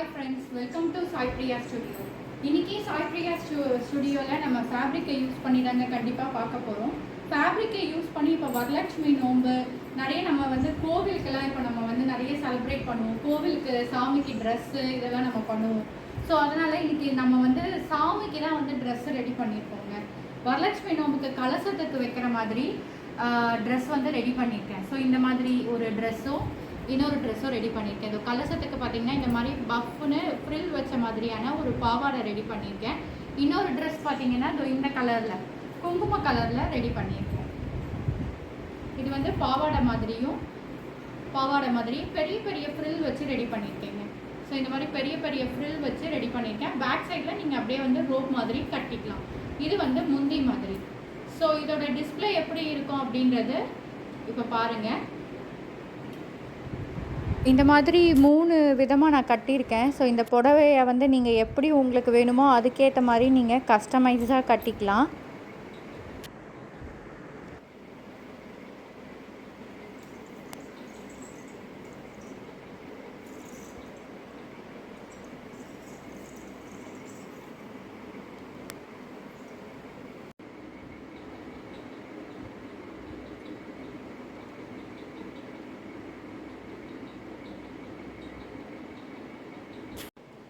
Hi friends, welcome to Sai Priya Studio. இன்னைக்கு சாய் பிரியா ஸ்டுடியோவில் நம்ம ஃபேப்ரிக்கை யூஸ் பண்ணி தாங்க கண்டிப்பாக பார்க்க போகிறோம். ஃபேப்ரிக்கை யூஸ் பண்ணி இப்போ வரலட்சுமி நோன்பு நிறைய நம்ம வந்து கோவிலுக்கெல்லாம் இப்போ நம்ம வந்து நிறைய செலிப்ரேட் பண்ணுவோம். கோவிலுக்கு சாமிக்கு ட்ரெஸ்ஸு இதெல்லாம் நம்ம பண்ணுவோம். ஸோ அதனால் இன்னைக்கு நம்ம வந்து சாமிக்கு தான் வந்து ட்ரெஸ்ஸு ரெடி பண்ணியிருக்கோங்க. வரலட்சுமி நோம்புக்கு கலசத்துக்கு வைக்கிற மாதிரி ட்ரெஸ் வந்து ரெடி பண்ணியிருக்கேன். ஸோ இந்த மாதிரி ஒரு ட்ரெஸ்ஸும் இன்னொரு ட்ரெஸ்ஸும் ரெடி பண்ணியிருக்கேன். இது கலசத்துக்கு பார்த்தீங்கன்னா இந்த மாதிரி பஃப்னு ஃப்ரில் வச்ச மாதிரியான ஒரு பாவாடை ரெடி பண்ணியிருக்கேன். இன்னொரு ட்ரெஸ் பார்த்தீங்கன்னா இந்த கலரில் குங்கும கலரில் ரெடி பண்ணியிருக்கேன். இது வந்து பாவாடை மாதிரி பெரிய பெரிய ஃப்ரில் வச்சு ரெடி பண்ணியிருக்கேங்க. ஸோ இந்த மாதிரி பெரிய பெரிய ஃப்ரில் வச்சு ரெடி பண்ணியிருக்கேன். பேக் சைடில் நீங்கள் அப்படியே வந்து ரோப் மாதிரி கட்டிக்கலாம். இது வந்து முந்தி மாதிரி. ஸோ இதோட டிஸ்பிளே எப்படி இருக்கும் அப்படின்றது இப்போ பாருங்கள். இந்த மாதிரி 3 விதமாக நான் கட்டியிருக்கேன். ஸோ இந்த புடவையை வந்து நீங்கள் எப்படி உங்களுக்கு வேணுமோ அதுக்கேற்ற மாதிரி நீங்கள் கஸ்டமைஸாக கட்டிக்கலாம்.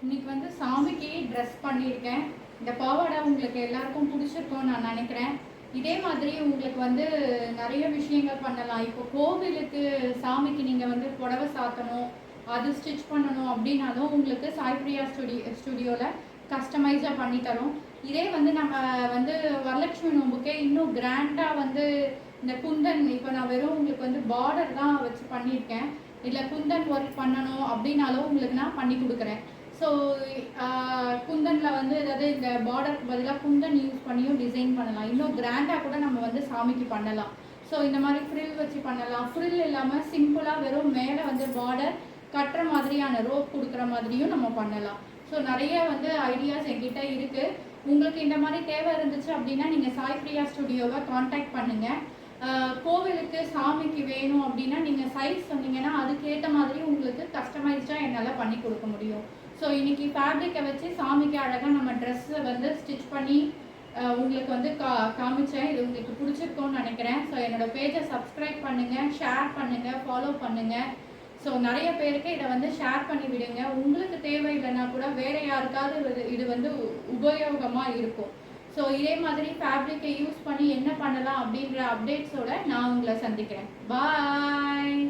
இன்னைக்கு வந்து சாமிக்கு ட்ரெஸ் பண்ணியிருக்கேன். இந்த பாவாடை உங்களுக்கு எல்லாருக்கும் பிடிச்சிருக்கும்னு நான் நினைக்கிறேன். இதே மாதிரி உங்களுக்கு வந்து நிறைய விஷயங்கள் பண்ணலாம். இப்போ கோவிலுக்கு சாமிக்கு நீங்கள் வந்து புடவை சாத்தணும், அது ஸ்டிச் பண்ணணும் அப்படின்னாலும் உங்களுக்கு சாய் பிரியா ஸ்டுடியோவில் கஸ்டமைஸாக பண்ணித்தரோம். இதே வந்து நம்ம வந்து வரலட்சுமி நோம்புக்கே இன்னும் கிராண்டாக வந்து இந்த குந்தன், இப்போ நான் வெறும் உங்களுக்கு வந்து பார்டர் தான் வச்சு பண்ணியிருக்கேன். இல்லை குந்தன் ஒர்க் பண்ணணும் அப்படின்னாலும் உங்களுக்கு நான் பண்ணி கொடுக்குறேன். ஸோ குந்தனில் வந்து ஏதாவது இந்த பார்டருக்கு பதிலாக குந்தன் யூஸ் பண்ணியும் டிசைன் பண்ணலாம். இன்னும் கிராண்டாக கூட நம்ம வந்து சாமிக்கு பண்ணலாம். ஸோ இந்த மாதிரி ஃப்ரில் வச்சு பண்ணலாம். ஃப்ரில் இல்லாமல் சிம்பிளாக வெறும் மேலே வந்து பார்டர் கட்டுற மாதிரியான ரோப் கொடுக்குற மாதிரியும் நம்ம பண்ணலாம். ஸோ நிறைய வந்து ஐடியாஸ் என்கிட்ட இருக்குது. உங்களுக்கு இந்த மாதிரி தேவை இருந்துச்சு அப்படின்னா நீங்கள் சாய் பிரியா ஸ்டுடியோவை காண்டாக்ட் பண்ணுங்கள். கோவிலுக்கு சாமிக்கு வேணும் அப்படின்னா நீங்கள் சைஸ் சொன்னீங்கன்னா அதுக்கேற்ற மாதிரி உங்களுக்கு கஸ்டமைஸ்டாக என்னால் பண்ணி கொடுக்க முடியும். ஸோ இன்றைக்கி ஃபேப்ரிக்கை வச்சு சாமிக்கு அழகாக நம்ம ட்ரெஸ்ஸை வந்து ஸ்டிச் பண்ணி உங்களுக்கு வந்து காமிச்சேன். இது உங்களுக்கு பிடிச்சிருக்கோன்னு நினைக்கிறேன். ஸோ என்னோடய பேஜை சப்ஸ்கிரைப் பண்ணுங்கள், ஷேர் பண்ணுங்கள், ஃபாலோ பண்ணுங்கள். ஸோ நிறைய பேருக்கு இதை வந்து ஷேர் பண்ணி விடுங்க. உங்களுக்கு தேவையில்லைன்னா கூட வேறு யாருக்காவது இது வந்து உபயோகமாக இருக்கும். ஸோ இதே மாதிரி ஃபேப்ரிக்கை யூஸ் பண்ணி என்ன பண்ணலாம் அப்படின்ற அப்டேட்ஸோடு நான் உங்களை சந்திக்கிறேன். பாய்.